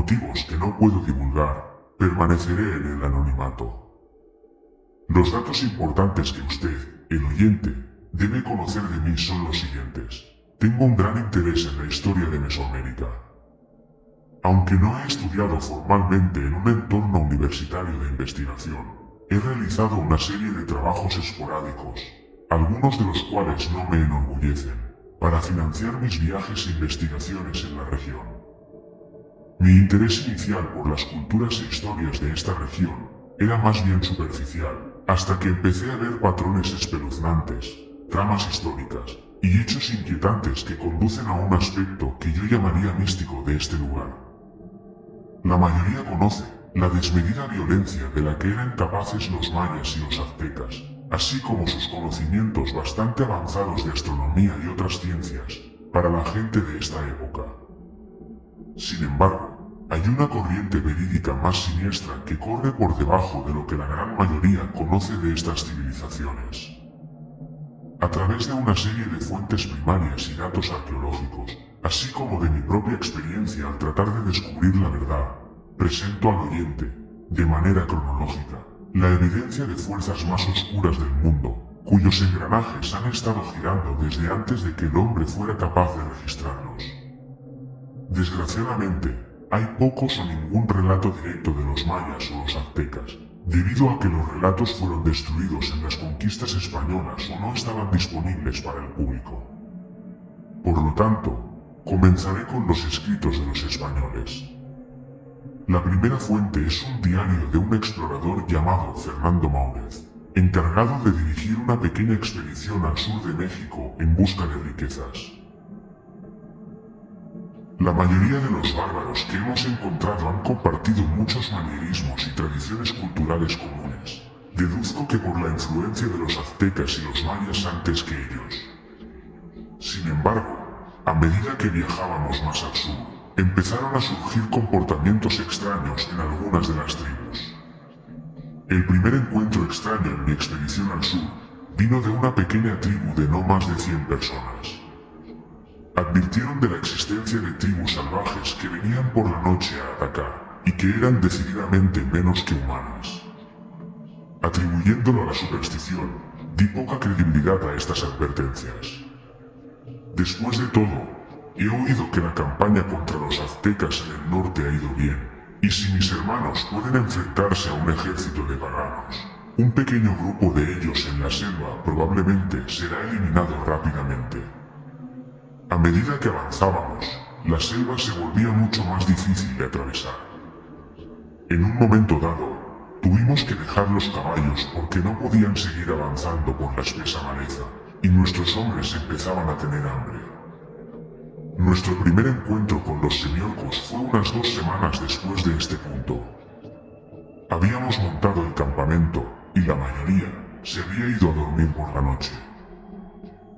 motivos que no puedo divulgar, permaneceré en el anonimato. Los datos importantes que usted, el oyente, debe conocer de mí son los siguientes. Tengo un gran interés en la historia de Mesoamérica. Aunque no he estudiado formalmente en un entorno universitario de investigación, he realizado una serie de trabajos esporádicos, algunos de los cuales no me enorgullecen, para financiar mis viajes e investigaciones en la región. Mi interés inicial por las culturas e historias de esta región era más bien superficial, hasta que empecé a ver patrones espeluznantes, tramas históricas y hechos inquietantes que conducen a un aspecto que yo llamaría místico de este lugar. La mayoría conoce la desmedida violencia de la que eran capaces los mayas y los aztecas, así como sus conocimientos bastante avanzados de astronomía y otras ciencias, para la gente de esta época. Sin embargo, hay una corriente verídica más siniestra que corre por debajo de lo que la gran mayoría conoce de estas civilizaciones. A través de una serie de fuentes primarias y datos arqueológicos, así como de mi propia experiencia al tratar de descubrir la verdad, presento al oyente, de manera cronológica, la evidencia de fuerzas más oscuras del mundo, cuyos engranajes han estado girando desde antes de que el hombre fuera capaz de registrarlos. Desgraciadamente, hay pocos o ningún relato directo de los mayas o los aztecas, debido a que los relatos fueron destruidos en las conquistas españolas o no estaban disponibles para el público. Por lo tanto, comenzaré con los escritos de los españoles. La primera fuente es un diario de un explorador llamado Fernando Máurez, encargado de dirigir una pequeña expedición al sur de México en busca de riquezas. La mayoría de los bárbaros que hemos encontrado han compartido muchos manierismos y tradiciones culturales comunes. Deduzco que por la influencia de los aztecas y los mayas antes que ellos. Sin embargo, a medida que viajábamos más al sur, empezaron a surgir comportamientos extraños en algunas de las tribus. El primer encuentro extraño en mi expedición al sur vino de una pequeña tribu de no más de 100 personas. Advirtieron de la existencia de tribus salvajes que venían por la noche a atacar, y que eran decididamente menos que humanas. Atribuyéndolo a la superstición, di poca credibilidad a estas advertencias. Después de todo, he oído que la campaña contra los aztecas en el norte ha ido bien, y si mis hermanos pueden enfrentarse a un ejército de paganos, un pequeño grupo de ellos en la selva probablemente será eliminado rápidamente. A medida que avanzábamos, la selva se volvía mucho más difícil de atravesar. En un momento dado, tuvimos que dejar los caballos porque no podían seguir avanzando por la espesa maleza, y nuestros hombres empezaban a tener hambre. Nuestro primer encuentro con los semiorcos fue unas 2 semanas después de este punto. Habíamos montado el campamento, y la mayoría se había ido a dormir por la noche.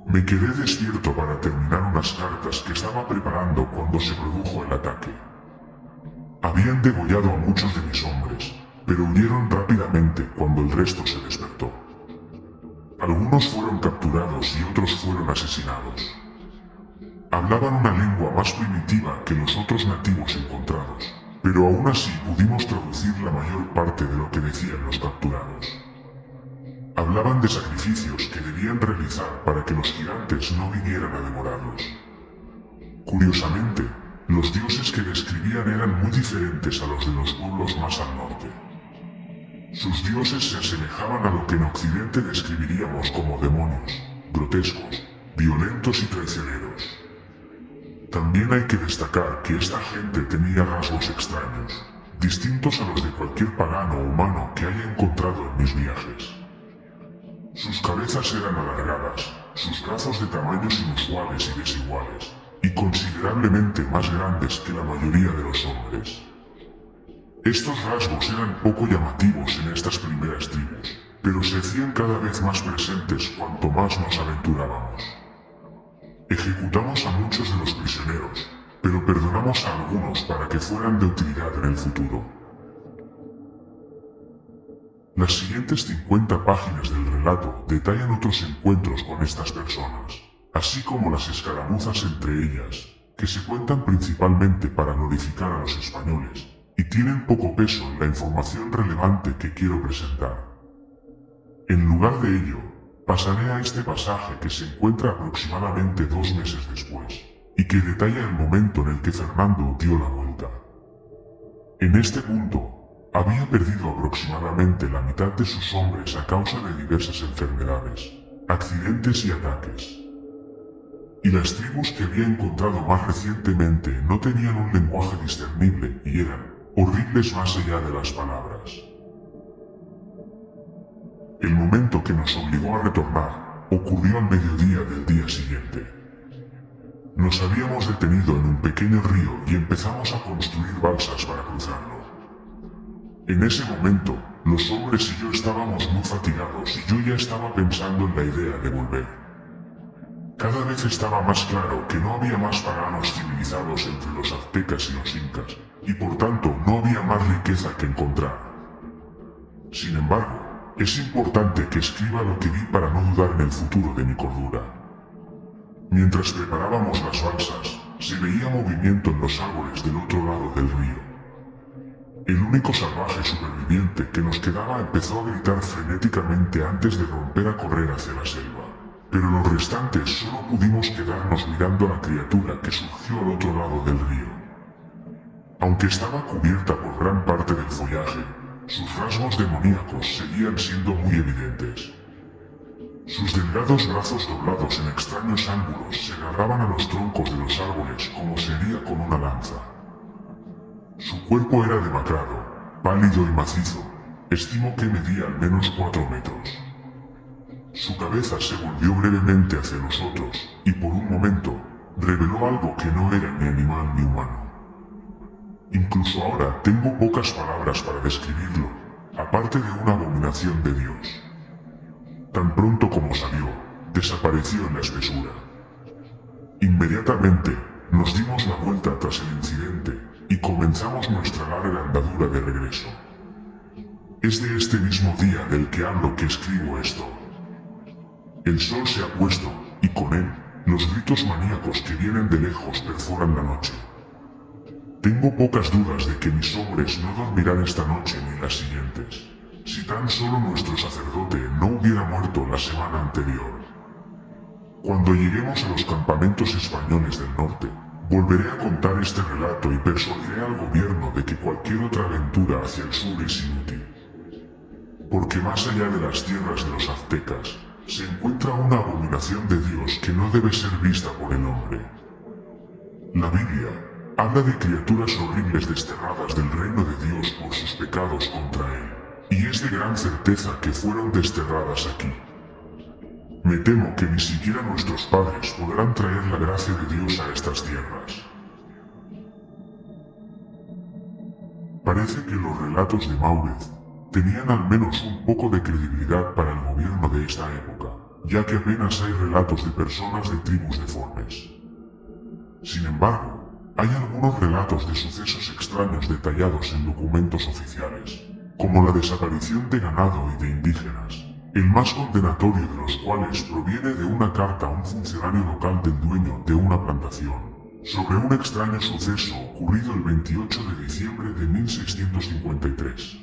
Me quedé despierto para terminar unas cartas que estaba preparando cuando se produjo el ataque. Habían degollado a muchos de mis hombres, pero huyeron rápidamente cuando el resto se despertó. Algunos fueron capturados y otros fueron asesinados. Hablaban una lengua más primitiva que los otros nativos encontrados, pero aún así pudimos traducir la mayor parte de lo que decían los capturados. Hablaban de sacrificios que debían realizar para que los gigantes no vinieran a devorarlos. Curiosamente, los dioses que describían eran muy diferentes a los de los pueblos más al norte. Sus dioses se asemejaban a lo que en Occidente describiríamos como demonios, grotescos, violentos y traicioneros. También hay que destacar que esta gente tenía rasgos extraños, distintos a los de cualquier pagano o humano que haya encontrado en mis viajes. Sus cabezas eran alargadas, sus brazos de tamaños inusuales y desiguales, y considerablemente más grandes que la mayoría de los hombres. Estos rasgos eran poco llamativos en estas primeras tribus, pero se hacían cada vez más presentes cuanto más nos aventurábamos. Ejecutamos a muchos de los prisioneros, pero perdonamos a algunos para que fueran de utilidad en el futuro. Las siguientes 50 páginas del relato detallan otros encuentros con estas personas, así como las escaramuzas entre ellas, que se cuentan principalmente para glorificar a los españoles, y tienen poco peso en la información relevante que quiero presentar. En lugar de ello, pasaré a este pasaje que se encuentra aproximadamente 2 meses después, y que detalla el momento en el que Fernando dio la vuelta. En este punto, había perdido aproximadamente la mitad de sus hombres a causa de diversas enfermedades, accidentes y ataques. Y las tribus que había encontrado más recientemente no tenían un lenguaje discernible y eran horribles más allá de las palabras. El momento que nos obligó a retornar ocurrió al mediodía del día siguiente. Nos habíamos detenido en un pequeño río y empezamos a construir balsas para cruzarlo. En ese momento, los hombres y yo estábamos muy fatigados y yo ya estaba pensando en la idea de volver. Cada vez estaba más claro que no había más paganos civilizados entre los aztecas y los incas, y por tanto no había más riqueza que encontrar. Sin embargo, es importante que escriba lo que vi para no dudar en el futuro de mi cordura. Mientras preparábamos las balsas, se veía movimiento en los árboles del otro lado del río. El único salvaje superviviente que nos quedaba empezó a gritar frenéticamente antes de romper a correr hacia la selva. Pero los restantes solo pudimos quedarnos mirando a la criatura que surgió al otro lado del río. Aunque estaba cubierta por gran parte del follaje, sus rasgos demoníacos seguían siendo muy evidentes. Sus delgados brazos doblados en extraños ángulos se agarraban a los troncos de los árboles como se haría con una lanza. Su cuerpo era demacrado, pálido y macizo. Estimo que medía al menos 4 metros. Su cabeza se volvió brevemente hacia nosotros, y por un momento, reveló algo que no era ni animal ni humano. Incluso ahora tengo pocas palabras para describirlo, aparte de una abominación de Dios. Tan pronto como salió, desapareció en la espesura. Inmediatamente, nos dimos la vuelta tras el incidente, y comenzamos nuestra larga andadura de regreso. Es de este mismo día del que hablo que escribo esto. El sol se ha puesto, y con él, los gritos maníacos que vienen de lejos perforan la noche. Tengo pocas dudas de que mis hombres no dormirán esta noche ni las siguientes, si tan solo nuestro sacerdote no hubiera muerto la semana anterior. Cuando lleguemos a los campamentos españoles del norte, volveré a contar este relato y persuadiré al gobierno de que cualquier otra aventura hacia el sur es inútil. Porque más allá de las tierras de los aztecas, se encuentra una abominación de Dios que no debe ser vista por el hombre. La Biblia habla de criaturas horribles desterradas del reino de Dios por sus pecados contra él, y es de gran certeza que fueron desterradas aquí. Me temo que ni siquiera nuestros padres podrán traer la gracia de Dios a estas tierras. Parece que los relatos de Maurez tenían al menos un poco de credibilidad para el gobierno de esta época, ya que apenas hay relatos de personas de tribus deformes. Sin embargo, hay algunos relatos de sucesos extraños detallados en documentos oficiales, como la desaparición de ganado y de indígenas, el más condenatorio de los cuales proviene de una carta a un funcionario local del dueño de una plantación, sobre un extraño suceso ocurrido el 28 de diciembre de 1653.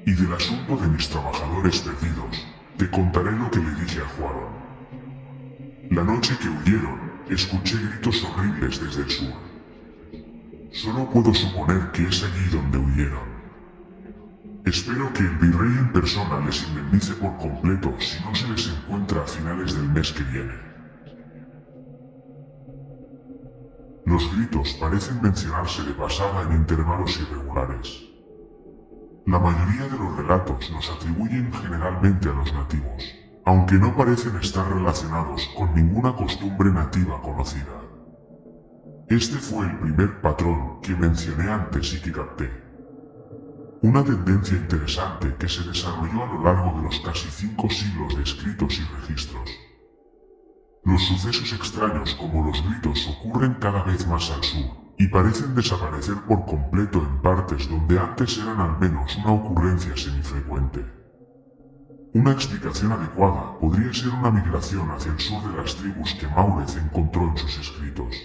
Y del asunto de mis trabajadores perdidos, te contaré lo que le dije a Juan. La noche que huyeron, escuché gritos horribles desde el sur. Solo puedo suponer que es allí donde huyeron. Espero que el virrey en persona les indemnice por completo si no se les encuentra a finales del mes que viene. Los gritos parecen mencionarse de pasada en intervalos irregulares. La mayoría de los relatos los atribuyen generalmente a los nativos, aunque no parecen estar relacionados con ninguna costumbre nativa conocida. Este fue el primer patrón que mencioné antes y que capté. Una tendencia interesante que se desarrolló a lo largo de los casi 5 siglos de escritos y registros. Los sucesos extraños como los gritos ocurren cada vez más al sur, y parecen desaparecer por completo en partes donde antes eran al menos una ocurrencia semifrecuente. Una explicación adecuada podría ser una migración hacia el sur de las tribus que Maurez encontró en sus escritos.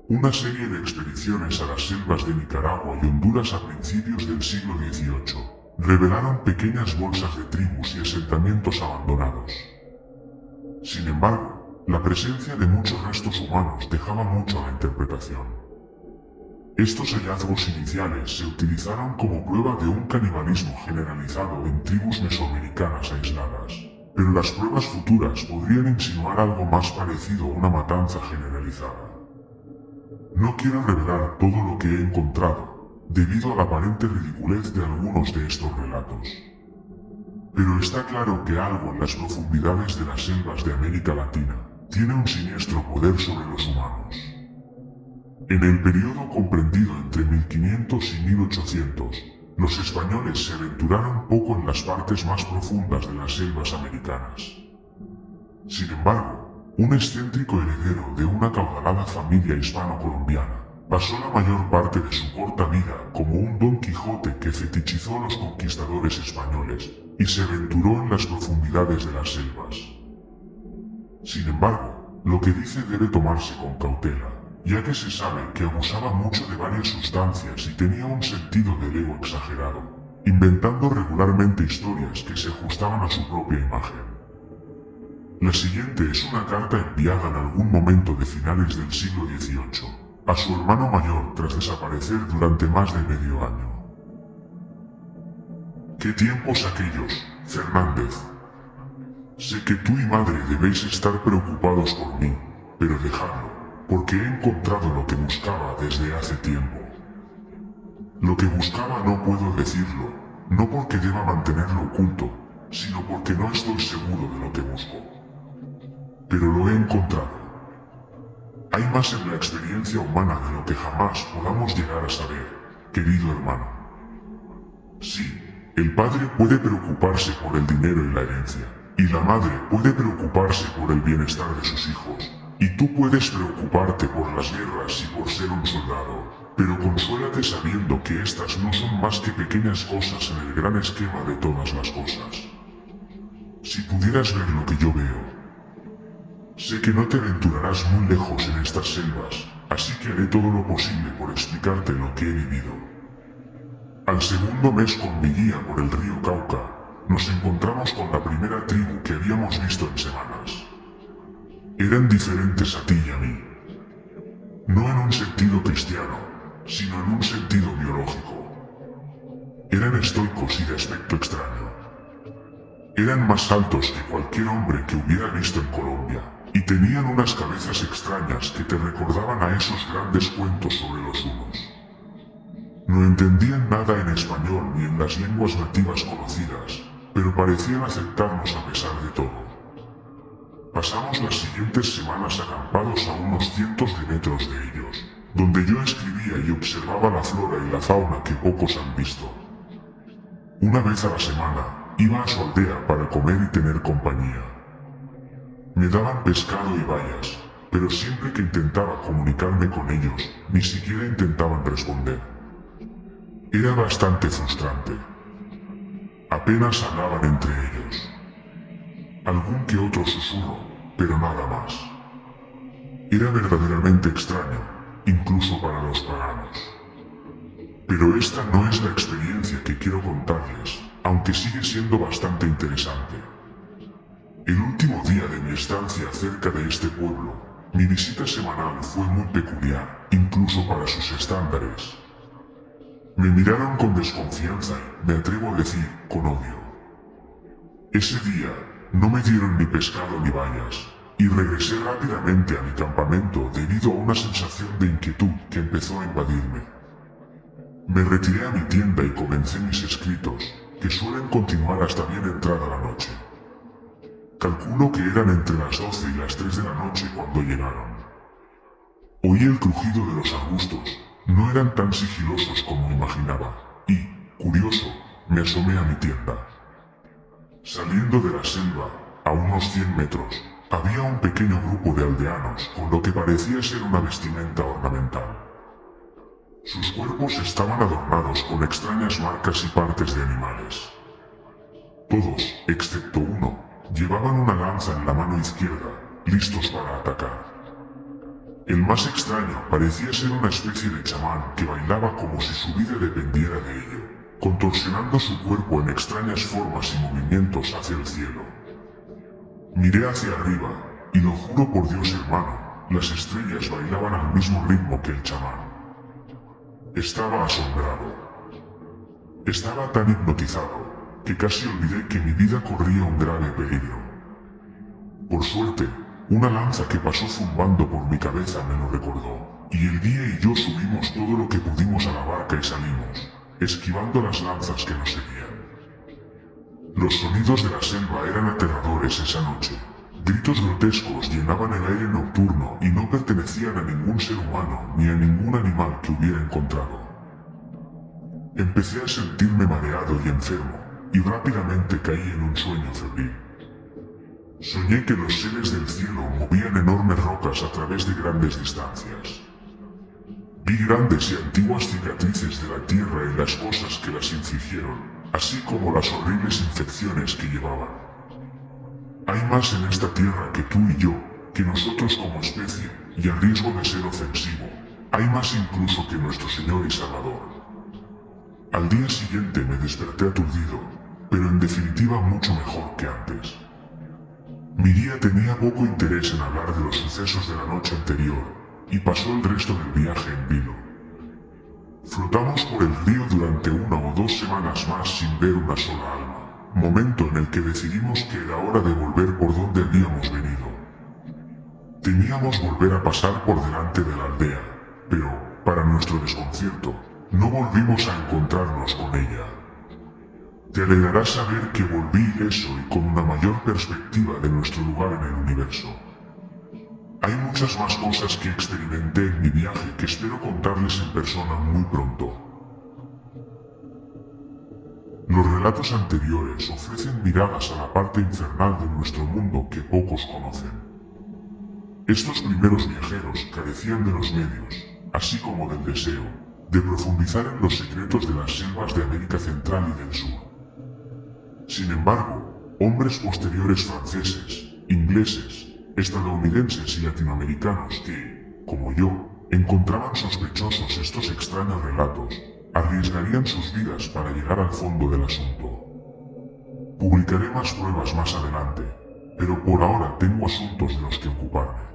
Una serie de expediciones a las selvas de Nicaragua y Honduras a principios del siglo XVIII revelaron pequeñas bolsas de tribus y asentamientos abandonados. Sin embargo, la presencia de muchos restos humanos dejaba mucho a la interpretación. Estos hallazgos iniciales se utilizaron como prueba de un canibalismo generalizado en tribus mesoamericanas aisladas, pero las pruebas futuras podrían insinuar algo más parecido a una matanza generalizada. No quiero revelar todo lo que he encontrado, debido a la aparente ridiculez de algunos de estos relatos. Pero está claro que algo en las profundidades de las selvas de América Latina tiene un siniestro poder sobre los humanos. En el periodo comprendido entre 1500 y 1800, los españoles se aventuraron poco en las partes más profundas de las selvas americanas. Sin embargo, un excéntrico heredero de una caudalada familia hispano-colombiana pasó la mayor parte de su corta vida como un Don Quijote que fetichizó a los conquistadores españoles y se aventuró en las profundidades de las selvas. Sin embargo, lo que dice debe tomarse con cautela, ya que se sabe que abusaba mucho de varias sustancias y tenía un sentido del ego exagerado, inventando regularmente historias que se ajustaban a su propia imagen. La siguiente es una carta enviada en algún momento de finales del siglo XVIII, a su hermano mayor tras desaparecer durante más de medio año. ¿Qué tiempos aquellos, Fernández? Sé que tú y madre debéis estar preocupados por mí, pero dejadlo, porque he encontrado lo que buscaba desde hace tiempo. Lo que buscaba no puedo decirlo, no porque deba mantenerlo oculto, sino porque no estoy seguro de lo que busco. Pero lo he encontrado. Hay más en la experiencia humana de lo que jamás podamos llegar a saber, querido hermano. Sí, el padre puede preocuparse por el dinero y la herencia, y la madre puede preocuparse por el bienestar de sus hijos, y tú puedes preocuparte por las guerras y por ser un soldado, pero consuélate sabiendo que estas no son más que pequeñas cosas en el gran esquema de todas las cosas. Si pudieras ver lo que yo veo. Sé que no te aventurarás muy lejos en estas selvas, así que haré todo lo posible por explicarte lo que he vivido. Al segundo mes con mi guía por el río Cauca, nos encontramos con la primera tribu que habíamos visto en semanas. Eran diferentes a ti y a mí. No en un sentido cristiano, sino en un sentido biológico. Eran estoicos y de aspecto extraño. Eran más altos que cualquier hombre que hubiera visto en Colombia, y tenían unas cabezas extrañas que te recordaban a esos grandes cuentos sobre los hunos. No entendían nada en español ni en las lenguas nativas conocidas, pero parecían aceptarnos a pesar de todo. Pasamos las siguientes semanas acampados a unos cientos de metros de ellos, donde yo escribía y observaba la flora y la fauna que pocos han visto. Una vez a la semana, iba a su aldea para comer y tener compañía. Me daban pescado y bayas, pero siempre que intentaba comunicarme con ellos, ni siquiera intentaban responder. Era bastante frustrante. Apenas hablaban entre ellos. Algún que otro susurro, pero nada más. Era verdaderamente extraño, incluso para los paganos. Pero esta no es la experiencia que quiero contarles, aunque sigue siendo bastante interesante. El último día de mi estancia cerca de este pueblo, mi visita semanal fue muy peculiar, incluso para sus estándares. Me miraron con desconfianza y, me atrevo a decir, con odio. Ese día, no me dieron ni pescado ni bayas, y regresé rápidamente a mi campamento debido a una sensación de inquietud que empezó a invadirme. Me retiré a mi tienda y comencé mis escritos, que suelen continuar hasta bien entrada la noche. Calculo que eran entre las 12 y las 3 de la noche cuando llegaron. Oí el crujido de los arbustos, no eran tan sigilosos como imaginaba, y, curioso, me asomé a mi tienda. Saliendo de la selva, a unos 100 metros, había un pequeño grupo de aldeanos con lo que parecía ser una vestimenta ornamental. Sus cuerpos estaban adornados con extrañas marcas y partes de animales. Todos, excepto uno, llevaban una lanza en la mano izquierda, listos para atacar. El más extraño parecía ser una especie de chamán que bailaba como si su vida dependiera de ello, contorsionando su cuerpo en extrañas formas y movimientos hacia el cielo. Miré hacia arriba, y lo juro por Dios hermano, las estrellas bailaban al mismo ritmo que el chamán. Estaba asombrado. Estaba tan hipnotizado, que casi olvidé que mi vida corría un grave peligro. Por suerte, una lanza que pasó zumbando por mi cabeza me lo recordó, y el guía y yo subimos todo lo que pudimos a la barca y salimos, esquivando las lanzas que nos seguían. Los sonidos de la selva eran aterradores esa noche. Gritos grotescos llenaban el aire nocturno y no pertenecían a ningún ser humano ni a ningún animal que hubiera encontrado. Empecé a sentirme mareado y enfermo, y rápidamente caí en un sueño febril. Soñé que los seres del cielo movían enormes rocas a través de grandes distancias. Vi grandes y antiguas cicatrices de la tierra y las cosas que las infligieron, así como las horribles infecciones que llevaban. Hay más en esta tierra que tú y yo, que nosotros como especie, y a riesgo de ser ofensivo, hay más incluso que nuestro Señor y Salvador. Al día siguiente me desperté aturdido, pero en definitiva mucho mejor que antes. Mi guía tenía poco interés en hablar de los sucesos de la noche anterior, y pasó el resto del viaje en vilo. Flotamos por el río durante 1 o 2 semanas más sin ver una sola alma, momento en el que decidimos que era hora de volver por donde habíamos venido. Temíamos volver a pasar por delante de la aldea, pero, para nuestro desconcierto, no volvimos a encontrarnos con ella. Te alegrará saber que volví ileso y con una mayor perspectiva de nuestro lugar en el universo. Hay muchas más cosas que experimenté en mi viaje que espero contarles en persona muy pronto. Los relatos anteriores ofrecen miradas a la parte infernal de nuestro mundo que pocos conocen. Estos primeros viajeros carecían de los medios, así como del deseo, de profundizar en los secretos de las selvas de América Central y del Sur. Sin embargo, hombres posteriores franceses, ingleses, estadounidenses y latinoamericanos que, como yo, encontraban sospechosos estos extraños relatos, arriesgarían sus vidas para llegar al fondo del asunto. Publicaré más pruebas más adelante, pero por ahora tengo asuntos de los que ocuparme.